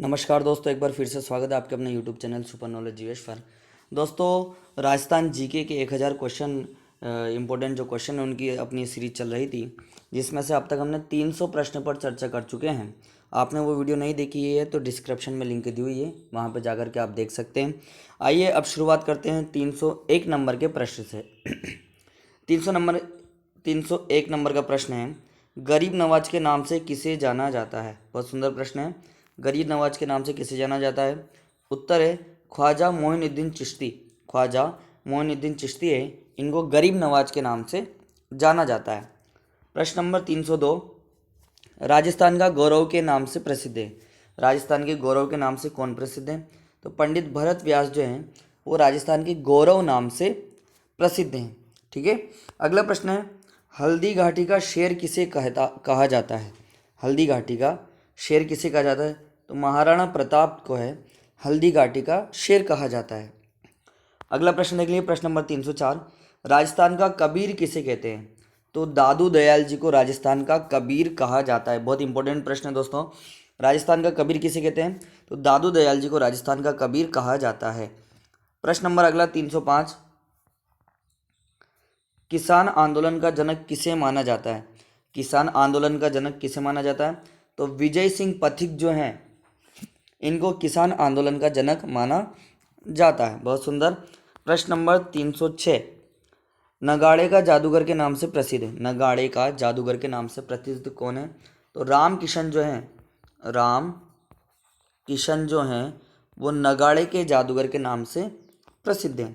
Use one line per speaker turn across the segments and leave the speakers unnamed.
नमस्कार दोस्तों, एक बार फिर से स्वागत है आपके अपने YouTube channel super knowledge GS पर। दोस्तों, राजस्थान जीके के 1000 क्वेश्चन इंपॉर्टेंट जो क्वेश्चन है उनकी अपनी सीरीज चल रही थी, जिसमें से अब तक हमने 300 प्रश्न पर चर्चा कर चुके हैं। आपने वो वीडियो नहीं देखी है तो डिस्क्रिप्शन में लिंक दी हुई है, वहाँ पर जाकर के आप देख सकते हैं। आइए अब शुरुआत करते हैं 301 नंबर के प्रश्न से। 301 नंबर का प्रश्न है, गरीब नवाज के नाम से किसे जाना जाता है। बहुत सुंदर प्रश्न है। गरीब नवाज के नाम से किसे जाना जाता है? उत्तर है ख्वाजा मोइनुद्दीन चिश्ती। ख्वाजा मोइनुद्दीन चिश्ती है, इनको गरीब नवाज के नाम से जाना जाता है। प्रश्न नंबर 302, राजस्थान का गौरव के नाम से प्रसिद्ध है। राजस्थान के गौरव के नाम से कौन प्रसिद्ध है? तो पंडित भरत व्यास जो हैं वो राजस्थान के गौरव नाम से प्रसिद्ध हैं। ठीक है। अगला प्रश्न है, हल्दी घाटी का शेर किसे कहा जाता है? हल्दी घाटी का शेर किसे कहा जाता है? तो महाराणा प्रताप को है हल्दी घाटी का शेर कहा जाता है। अगला प्रश्न देख लीजिए, प्रश्न नंबर 304, राजस्थान का कबीर किसे कहते हैं? तो दादू दयाल जी को राजस्थान का कबीर कहा जाता है। बहुत इंपॉर्टेंट प्रश्न है दोस्तों। राजस्थान का कबीर किसे कहते हैं? तो दादू दयाल जी को राजस्थान का कबीर कहा जाता है। प्रश्न नंबर अगला 305, किसान आंदोलन का जनक किसे माना जाता है? किसान आंदोलन का जनक किसे माना जाता है? तो विजय सिंह पथिक जो हैं इनको किसान आंदोलन का जनक माना जाता है। बहुत सुंदर। प्रश्न नंबर 306, नगाड़े का जादूगर के नाम से प्रसिद्ध है। नगाड़े का जादूगर के नाम से प्रसिद्ध कौन है? तो राम किशन जो हैं, राम किशन जो हैं वो नगाड़े के जादूगर के नाम से प्रसिद्ध हैं।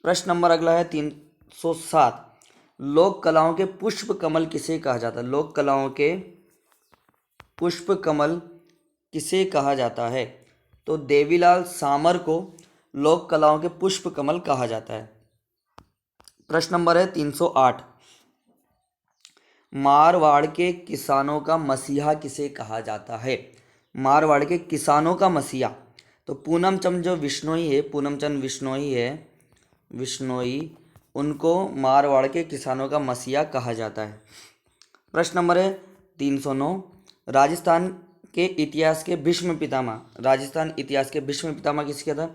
प्रश्न नंबर अगला है 307, लोक कलाओं के पुष्प कमल किसे कहा जाता है? लोक कलाओं के पुष्प कमल किसे कहा जाता है? तो देवीलाल सामर को लोक कलाओं के पुष्प कमल कहा जाता है। प्रश्न नंबर है 308, मारवाड़ के किसानों का मसीहा किसे कहा जाता है? मारवाड़ के किसानों का मसीहा तो पूनम चंद जो विश्नोई है, पूनम चंद विश्नोई है, विश्नोई, उनको मारवाड़ के किसानों का मसीहा कहा जाता है। प्रश्न नंबर है 309, राजस्थान के इतिहास के भीष्म पितामह, राजस्थान इतिहास के भीष्म पितामह किसे कहता है?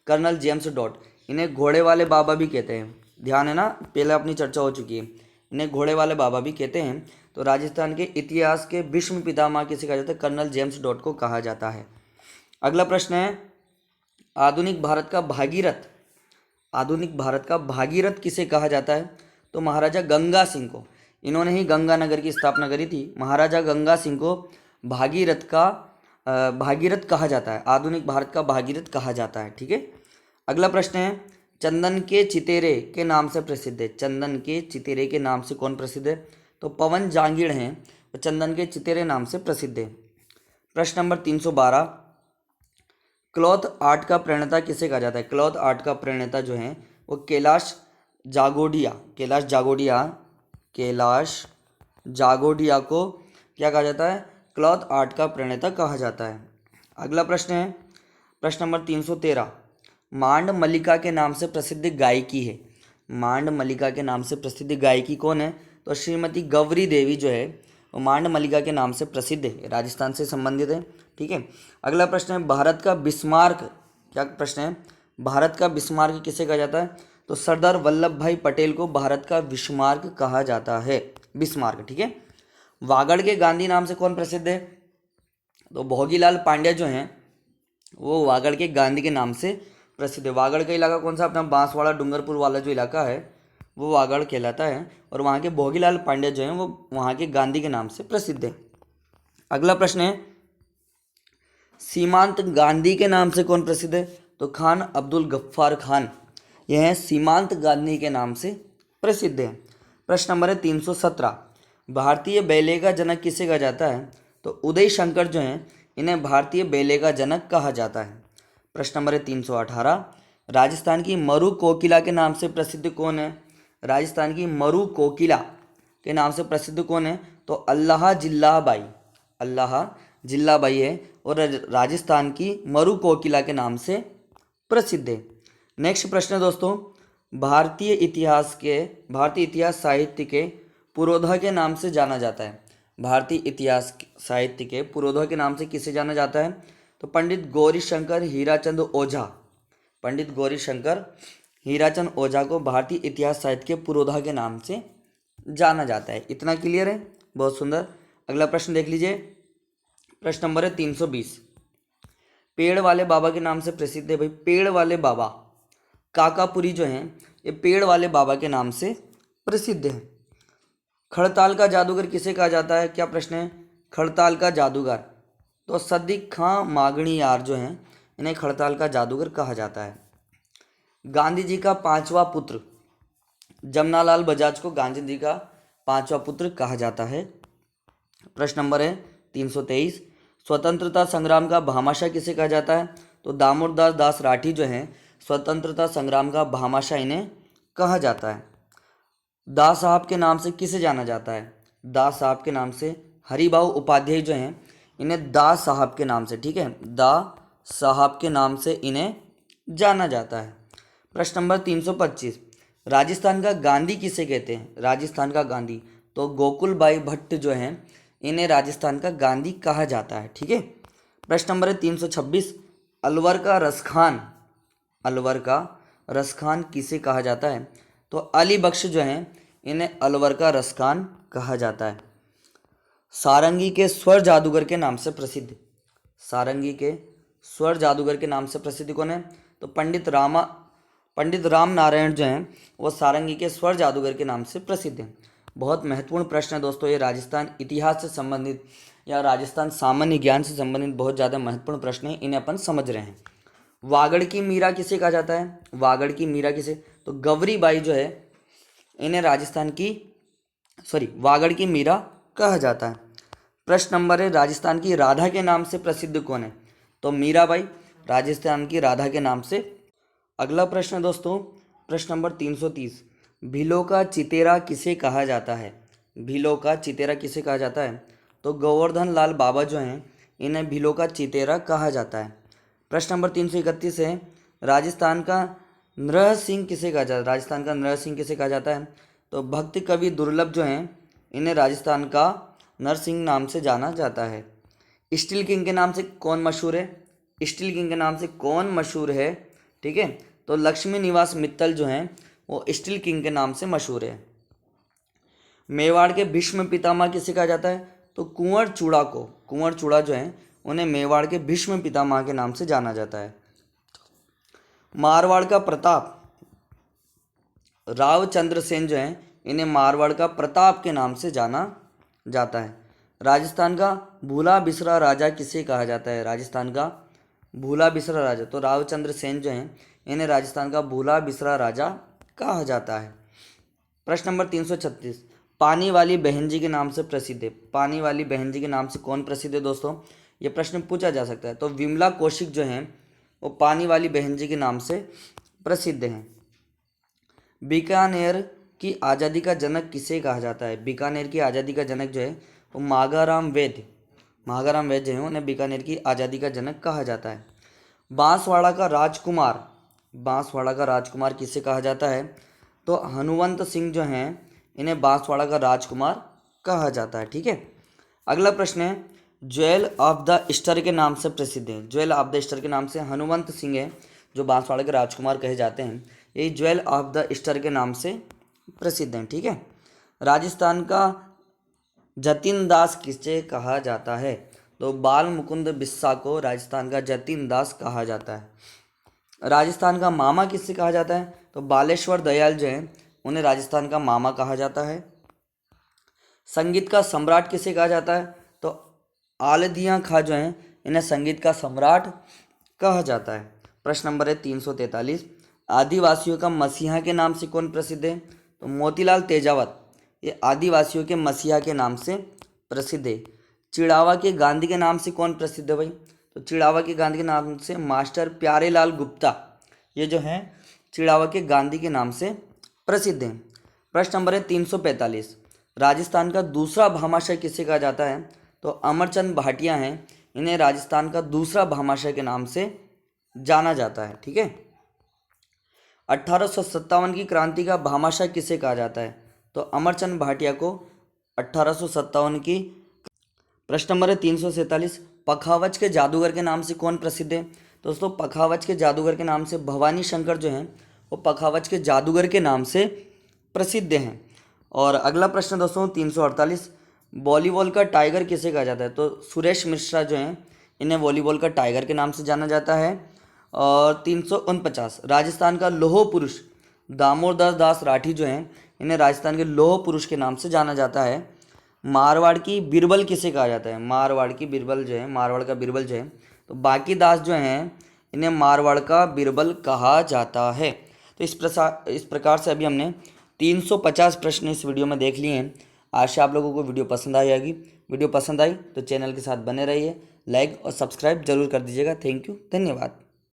Colonel James Tod. इन्हें घोड़े वाले बाबा भी कहते हैं। ध्यान है ना, पहले अपनी चर्चा हो चुकी है। इन्हें घोड़े वाले बाबा भी कहते हैं। तो राजस्थान के इतिहास के भीष्म पितामह किसे कहा जाता है? कर्नल जेम्स डॉट को कहा जाता है। अगला प्रश्न है, आधुनिक भारत का भागीरथ, आधुनिक भारत का भागीरथ किसे कहा जाता है? तो महाराजा गंगा सिंह को। इन्होंने ही गंगानगर की स्थापना करी थी। महाराजा गंगा सिंह को भागीरथ कहा जाता है। आधुनिक भारत का भागीरथ कहा जाता है। ठीक है। अगला प्रश्न है, चंदन के चितेरे के नाम से प्रसिद्ध है। चंदन के चितेरे के नाम से कौन प्रसिद्ध है? तो पवन जांगीड़ हैं, तो चंदन के चितेरे नाम से प्रसिद्ध है। प्रश्न नंबर 312, क्लॉथ आर्ट का प्रणेता किसे कहा जाता है? क्लॉथ आर्ट का प्रणेता जो है वो कैलाश जागोडिया, कैलाश जागोडिया को क्या कहा जाता है? क्लॉथ आर्ट का प्रणेता कहा जाता है। अगला प्रश्न है, प्रश्न नंबर 313, मांड मल्लिका के नाम से प्रसिद्ध गायकी है। मांड मल्लिका के नाम से प्रसिद्ध गायकी कौन है? तो श्रीमती गौरी देवी जो है वो मांड मल्लिका के नाम से प्रसिद्ध है, राजस्थान से संबंधित है। ठीक है। अगला प्रश्न है, भारत का बिस्मार्क, क्या प्रश्न है? भारत का बिस्मार्क किसे कहा जाता है? तो सरदार वल्लभ भाई पटेल को भारत का बिस्मार्क कहा जाता है, बिस्मार्क। ठीक है। वागड़ के गांधी नाम से कौन प्रसिद्ध है? तो भोगीलाल पांड्या जो हैं वो वागड़ के गांधी के नाम से प्रसिद्ध है। वागड़ का इलाका कौन सा? अपना बांसवाड़ा डूंगरपुर वाला जो इलाका है वो वागड़ कहलाता है, और वहाँ के भोगीलाल पांड्या जो हैं वो वहाँ के गांधी के नाम से प्रसिद्ध है। अगला प्रश्न है, सीमांत गांधी के नाम से कौन प्रसिद्ध है? तो खान अब्दुल गफ्फार खान, यह सीमांत गांधी के नाम से प्रसिद्ध है। प्रश्न नंबर है 317, भारतीय बैले का जनक किसे कहा जाता है? तो उदय शंकर जो हैं इन्हें भारतीय बैले का जनक कहा जाता है। प्रश्न नंबर है 318, राजस्थान की मरु कोकिला के नाम से प्रसिद्ध कौन है? राजस्थान की मरु कोकिला के नाम से प्रसिद्ध कौन है? तो अल्लाह जिल्लाबाई, अल्लाह जिल्लाबाई है, और राजस्थान की मरु कोकिला के नाम से प्रसिद्ध है। नेक्स्ट प्रश्न है दोस्तों, भारतीय इतिहास साहित्य के पुरोधा के नाम से जाना जाता है। भारतीय इतिहास साहित्य के पुरोधा के नाम से किसे जाना जाता है? तो पंडित गौरीशंकर हीराचंद ओझा, पंडित गौरीशंकर हीराचंद ओझा को भारतीय इतिहास साहित्य के पुरोधा के नाम से जाना जाता है। इतना क्लियर है, बहुत सुंदर। अगला प्रश्न देख लीजिए, प्रश्न नंबर है 320। पेड़ वाले बाबा के नाम से प्रसिद्ध है भाई, पेड़ वाले बाबा काकापुरी जो हैं ये पेड़ वाले बाबा के नाम से प्रसिद्ध है। खड़ताल का जादूगर किसे कहा जाता है, क्या प्रश्न है, खड़ताल का जादूगर, तो सद्दिक खां मागणी यार जो हैं इन्हें खड़ताल का जादूगर कहा जाता है। गांधी जी का पांचवा पुत्र, जमनालाल बजाज को गांधी जी का पांचवा पुत्र कहा जाता है। प्रश्न नंबर है 323। स्वतंत्रता संग्राम का भामाशाह किसे कहा जाता है, तो दामोदरदास दास राठी जो हैं स्वतंत्रता संग्राम का भामाशाह इन्हें कहा जाता है। दास साहब के नाम से किसे जाना जाता है, दास साहब के नाम से हरिभाऊ उपाध्याय जो हैं इन्हें दास साहब के नाम से, ठीक है, दास साहब के नाम से इन्हें जाना जाता है। प्रश्न नंबर 325। राजस्थान का गांधी किसे कहते हैं, राजस्थान का गांधी, तो गोकुल भाई भट्ट जो हैं इन्हें राजस्थान का गांधी कहा जाता है, ठीक है। प्रश्न नंबर है 326। अलवर का रसखान, अलवर का रसखान किसे कहा जाता है, तो अली बख्श जो हैं इन्हें अलवर का रसखान कहा जाता है। सारंगी के स्वर जादूगर के नाम से प्रसिद्ध, सारंगी के स्वर जादूगर के नाम से प्रसिद्ध कौन है, तो पंडित राम नारायण जो हैं वो सारंगी के स्वर जादूगर के नाम से प्रसिद्ध हैं। बहुत महत्वपूर्ण प्रश्न है दोस्तों, ये राजस्थान इतिहास से संबंधित या राजस्थान सामान्य ज्ञान से संबंधित बहुत ज़्यादा महत्वपूर्ण प्रश्न है, इन्हें अपन समझ रहे हैं। वागड़ की मीरा किसे कहा जाता है, वागड़ की मीरा किसे, तो गवरी बाई जो है इन्हें राजस्थान की वागड़ की मीरा कहा जाता है। प्रश्न नंबर है राजस्थान की राधा के नाम से प्रसिद्ध कौन है, तो मीराबाई राजस्थान की राधा के नाम से। अगला प्रश्न दोस्तों, प्रश्न नंबर 330। भीलों का चितेरा किसे कहा जाता है, भीलों का चितेरा किसे कहा जाता है, तो गोवर्धन लाल बाबा जो हैं इन्हें भीलों का चितेरा कहा जाता है। प्रश्न नंबर 331 है राजस्थान का नरह सिंह किसे कहा जाता है, राजस्थान का नरह सिंह किसे कहा जाता है, तो भक्त कवि दुर्लभ जो हैं इन्हें राजस्थान का नरसिंह नाम से जाना जाता है। स्टील किंग के नाम से कौन मशहूर है, स्टील किंग के नाम से कौन मशहूर है, ठीक है, तो लक्ष्मी निवास मित्तल जो हैं वो स्टील किंग के नाम से मशहूर है। मेवाड़ के भीष्म पितामह किसे कहा जाता है, तो कुंवर चूड़ा को, कुंवर चूड़ा जो हैं उन्हें मेवाड़ के भीष्म पितामह के नाम से जाना जाता है। मारवाड़ का प्रताप, रावचंद्र सेन जो हैं इन्हें मारवाड़ का प्रताप के नाम से जाना जाता है। राजस्थान का भूला बिसरा राजा किसे कहा जाता है, राजस्थान का भूला बिसरा राजा, तो रावचंद्र सेन जो हैं इन्हें राजस्थान का भूला बिसरा राजा कहा जाता है। प्रश्न नंबर 336। पानी वाली बहन जी के नाम से प्रसिद्ध है, पानी वाली बहन जी के नाम से कौन प्रसिद्ध है दोस्तों, ये प्रश्न पूछा जा सकता है, तो विमला कौशिक जो हैं वो पानी वाली बहन जी के नाम से प्रसिद्ध हैं। बीकानेर की आज़ादी का जनक किसे कहा जाता है, बीकानेर की आज़ादी का जनक जो है वो माघाराम वैद्य, माघाराम वैद्य जो हैं उन्हें बीकानेर की आज़ादी का जनक कहा जाता है। बांसवाड़ा का राजकुमार, बांसवाड़ा का राजकुमार किसे कहा जाता है, तो हनुवंत सिंह जो हैं इन्हें बांसवाड़ा का राजकुमार कहा जाता है, ठीक है। अगला प्रश्न है ज्वेल ऑफ द ईस्टर के नाम से प्रसिद्ध है, ज्वेल ऑफ द ईस्टर के नाम से हनुवंत सिंह है जो बांसवाड़ा के राजकुमार कहे जाते हैं, ये ज्वेल ऑफ द ईस्टर के नाम से प्रसिद्ध हैं, ठीक है। राजस्थान का जतिन दास किसे कहा जाता है, तो बाल मुकुंद बिस्सा को राजस्थान का जतिन दास कहा जाता है। राजस्थान का मामा किससे कहा जाता है, तो बालेश्वर दयाल जो हैं उन्हें राजस्थान का मामा कहा जाता है। संगीत का सम्राट किसे कहा जाता है, तो आलदियाँ खां जो हैं इन्हें संगीत का सम्राट कहा जाता है। प्रश्न नंबर है 343। आदिवासियों का मसीहा के नाम से कौन प्रसिद्ध है, तो मोतीलाल तेजावत ये आदिवासियों के मसीहा के नाम से प्रसिद्ध है। चिड़ावा के गांधी के नाम से कौन प्रसिद्ध है भाई, तो चिड़ावा के गांधी के नाम से मास्टर प्यारेलाल गुप्ता ये जो हैं चिड़ावा के गांधी के नाम से प्रसिद्ध हैं। प्रश्न नंबर है 345। राजस्थान का दूसरा भामाशाह किसे कहा जाता है, तो अमरचंद भाटिया हैं इन्हें राजस्थान का दूसरा भामाशाह के नाम से जाना जाता है, ठीक है। 1857 की क्रांति का भामाशाह किसे कहा जाता है, तो अमरचंद भाटिया को 1857 की। प्रश्न नंबर है 347। पखावज के जादूगर के नाम से कौन प्रसिद्ध है? दोस्तों पखावज के जादूगर के नाम से भवानी शंकर जो हैं वो पखावज के जादूगर के नाम से प्रसिद्ध हैं। और अगला प्रश्न दोस्तों 348, वॉलीबॉल का टाइगर किसे कहा जाता है? तो सुरेश मिश्रा जो हैं इन्हें वॉलीबॉल का टाइगर के नाम से जाना जाता है। और 349, राजस्थान का लौह पुरुष दामोदर दास राठी जो हैं इन्हें राजस्थान के लौह पुरुष के नाम से जाना जाता है। मारवाड़ की बीरबल किसे कहा जाता है? मारवाड़ की बीरबल जो है, मारवाड़ का बीरबल जो है, तो बाकी दास जो हैं इन्हें मारवाड़ का बीरबल कहा जाता है। तो इस प्रकार से अभी हमने 350 प्रश्न इस वीडियो में देख लिए हैं। आशा आप लोगों को वीडियो पसंद आई होगी। वीडियो पसंद आई तो चैनल के साथ बने रहिए, लाइक और सब्सक्राइब जरूर कर दीजिएगा। थैंक यू, धन्यवाद।